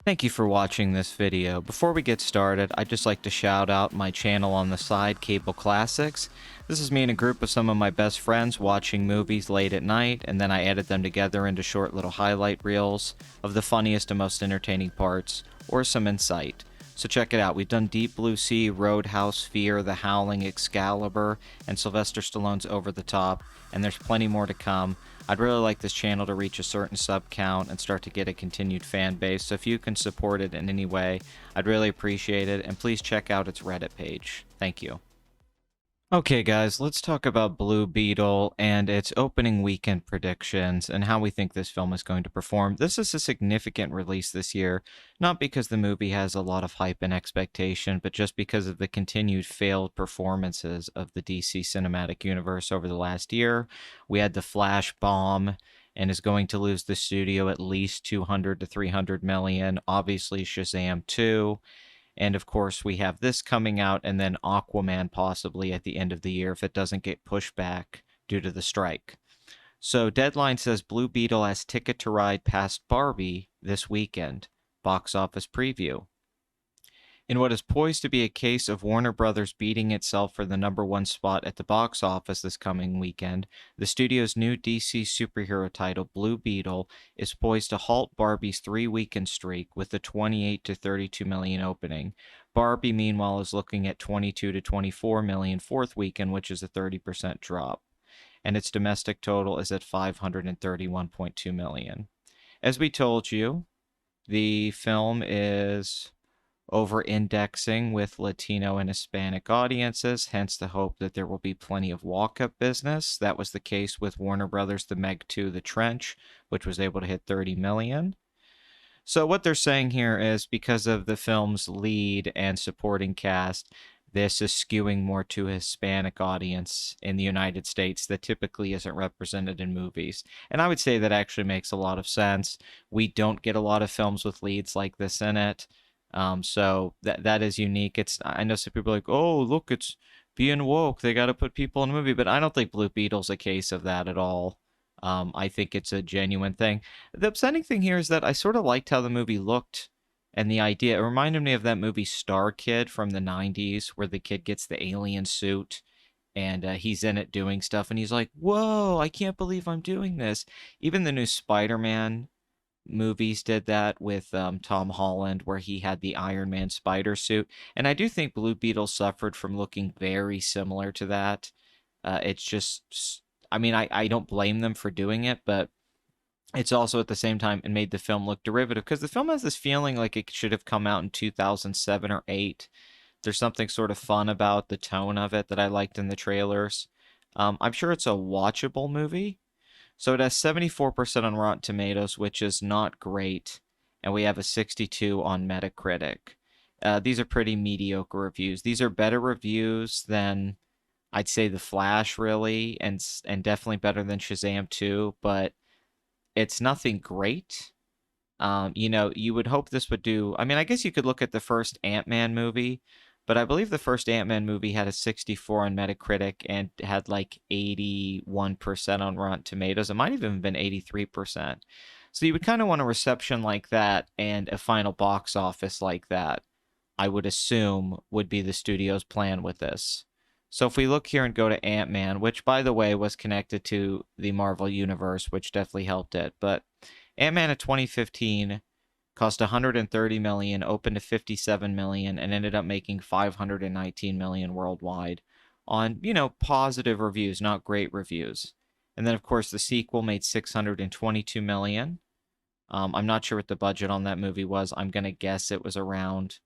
Thank you for watching this video. Before we get started, I'd just like to shout out my channel on the side, Cable Classics. This is me and a group of some of my best friends watching movies late at night, and then I edit them together into short little highlight reels of the funniest and most entertaining parts, or some insight. So check it out. We've done Deep Blue Sea, Roadhouse, Fear, The Howling, Excalibur, and Sylvester Stallone's Over the Top, and there's plenty more to come. I'd really like this channel to reach a certain sub count and start to get a continued fan base, so if you can support it in any way, I'd really appreciate it, and please check out its Reddit page. Thank you. Okay, guys, let's talk about Blue Beetle and its opening weekend predictions and how we think this film is going to perform. This is a significant release this year, not because the movie has a lot of hype and expectation, but just because of the continued failed performances of the DC Cinematic Universe over the last year. We had the Flash bomb and is going to lose the studio at least 200 to 300 million. Obviously, Shazam 2. And of course, we have this coming out and then Aquaman possibly at the end of the year if it doesn't get pushed back due to the strike. So Deadline says Blue Beetle has ticket to ride past Barbie this weekend. Box office preview. In what is poised to be a case of Warner Brothers beating itself for the #1 spot at the box office this coming weekend, the studio's new DC superhero title, Blue Beetle, is poised to halt Barbie's 3-weekend streak with a 28 to 32 million opening. Barbie, meanwhile, is looking at 22 to 24 million fourth weekend, which is a 30% drop. And its domestic total is at 531.2 million. As we told you, the film is over-indexing with Latino and Hispanic audiences, hence the hope that there will be plenty of walk-up business. That was the case with Warner Brothers' The Meg 2, The Trench, which was able to hit 30 million. So what they're saying here is because of the film's lead and supporting cast, this is skewing more to a Hispanic audience in the United States that typically isn't represented in movies. And I would say that actually makes a lot of sense. We don't get a lot of films with leads like this in it. So that is unique. I know some people are like, oh, look, it's being woke. They got to put people in a movie, but I don't think Blue Beetle's a case of that at all. I think it's a genuine thing. The upsetting thing here is that I sort of liked how the movie looked and the idea. It reminded me of that movie Star Kid from the 90s where the kid gets the alien suit and he's in it doing stuff and he's like, whoa, I can't believe I'm doing this. Even the new Spider-Man movies did that with Tom Holland, where he had the Iron Man spider suit. And I do think Blue Beetle suffered from looking very similar to that. It's just, I mean, I don't blame them for doing it, but it's also at the same time it made the film look derivative because the film has this feeling like it should have come out in 2007 or 8. There's something sort of fun about the tone of it that I liked in the trailers. I'm sure it's a watchable movie. So it has 74% on Rotten Tomatoes, which is not great, and we have a 62 on Metacritic. These are pretty mediocre reviews. These are better reviews than I'd say The Flash, really, and definitely better than Shazam 2, but it's nothing great. You would hope this would do. I mean, I guess you could look at the first Ant-Man movie, but I believe the first Ant-Man movie had a 64 on Metacritic and had like 81% on Rotten Tomatoes. It might have even been 83%. So you would kind of want a reception like that and a final box office like that, I would assume would be the studio's plan with this. So if we look here and go to Ant-Man, which by the way was connected to the Marvel Universe, which definitely helped it, but Ant-Man of 2015 cost 130 million, opened to 57 million, and ended up making 519 million worldwide on, positive reviews, not great reviews. And then, of course, the sequel made 622 million. I'm not sure what the budget on that movie was. I'm going to guess it was around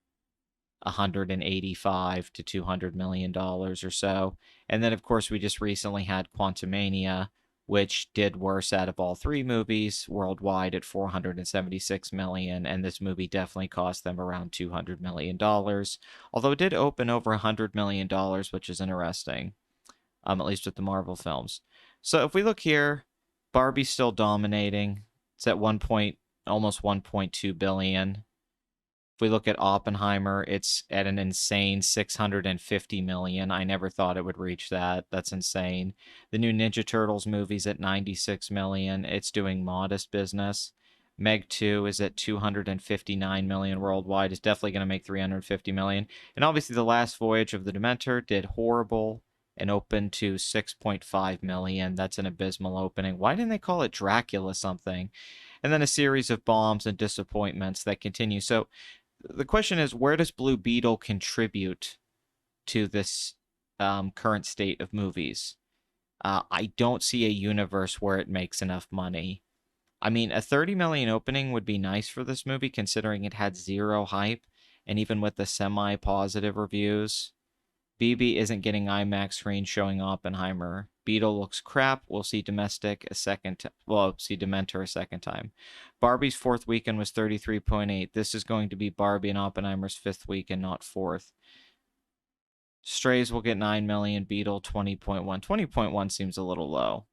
185 to 200 million dollars or so. And then, of course, we just recently had Quantumania, which did worse out of all 3 movies worldwide at 476 million, and this movie definitely cost them around 200 million dollars, although it did open over 100 million dollars, which is interesting, at least with the Marvel films. So if we look here, Barbie's still dominating. It's at almost 1.2 billion. If we look at Oppenheimer, it's at an insane 650 million. I never thought it would reach that. That's insane. The new Ninja Turtles movie's at 96 million. It's doing modest business. Meg 2 is at 259 million worldwide. It's definitely going to make 350 million. And obviously, The Last Voyage of the Dementor did horrible and opened to 6.5 million. That's an abysmal opening. Why didn't they call it Dracula something? And then a series of bombs and disappointments that continue. So the question is, where does Blue Beetle contribute to this current state of movies? I don't see a universe where it makes enough money. I mean, a 30 million opening would be nice for this movie, considering it had zero hype, and even with the semi-positive reviews, BB isn't getting IMAX screen showing Oppenheimer. Beetle looks crap. We'll see Domestic a second. Well, see Dementor a second time. Barbie's fourth weekend was 33.8. This is going to be Barbie and Oppenheimer's fifth weekend, not fourth. Strays will get 9 million. Beetle 20.1. 20.1 seems a little low.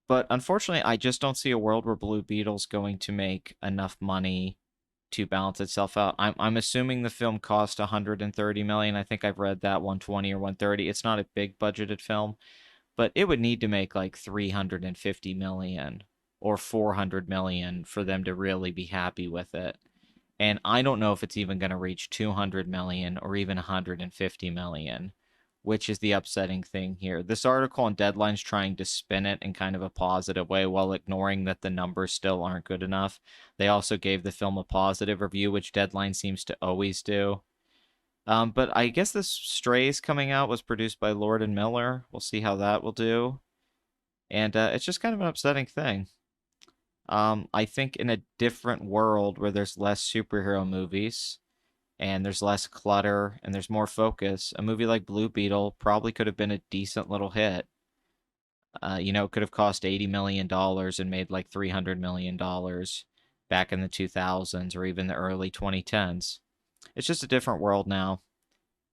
But unfortunately, I just don't see a world where Blue Beetle's going to make enough money to balance itself out. I'm assuming the film cost 130 million. I think I've read that 120 or 130. It's not a big budgeted film, but it would need to make like 350 million or 400 million for them to really be happy with it. And I don't know if it's even going to reach 200 million or even 150 million, which is the upsetting thing here. This article on Deadline's trying to spin it in kind of a positive way while ignoring that the numbers still aren't good enough. They also gave the film a positive review, which Deadline seems to always do. But I guess this Strays coming out was produced by Lord and Miller. We'll see how that will do. And it's just kind of an upsetting thing. I think in a different world where there's less superhero movies and there's less clutter and there's more focus, a movie like Blue Beetle probably could have been a decent little hit. It could have cost $80 million and made like $300 million back in the 2000s or even the early 2010s. It's just a different world now.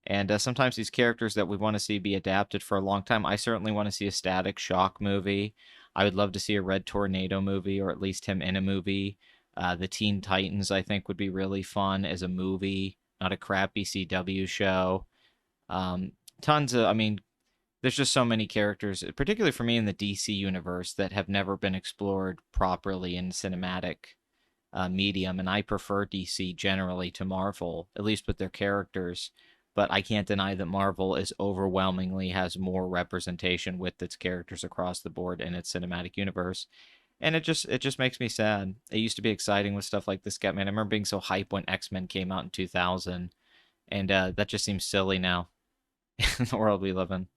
And sometimes these characters that we want to see be adapted for a long time, I certainly want to see a Static Shock movie. I would love to see a Red Tornado movie, or at least him in a movie. The Teen Titans, I think, would be really fun as a movie, not a crappy CW show. Um, I mean, there's just so many characters, particularly for me in the DC universe, that have never been explored properly in cinematic medium, and I prefer DC generally to Marvel, at least with their characters. But I can't deny that Marvel is overwhelmingly has more representation with its characters across the board in its cinematic universe. And it just makes me sad. It used to be exciting with stuff like this. Man, I remember being so hyped when X-Men came out in 2000, and that just seems silly now in the world we live in.